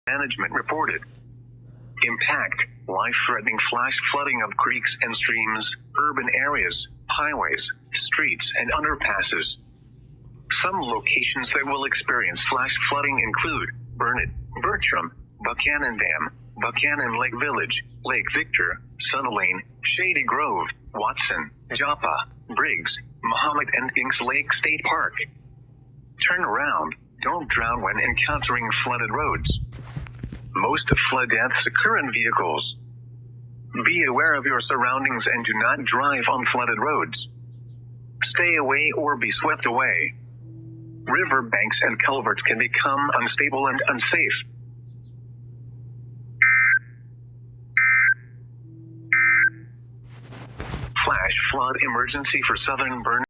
Management reported. Impact: life-threatening flash flooding of creeks and streams, urban areas, highways, streets, and underpasses. Some locations that will experience flash flooding include Burnett, Bertram, Buchanan Dam, Buchanan Lake Village, Lake Victor, Sunderlane, Shady Grove, Watson, Joppa, Briggs, Mahomet, and Kings Lake State Park. Turn around. Don't drown when encountering flooded roads. Most flood deaths occur in vehicles. Be aware of your surroundings and do not drive on flooded roads. Stay away or be swept away. River banks and culverts can become unstable and unsafe. Flash flood emergency for southern Burnett.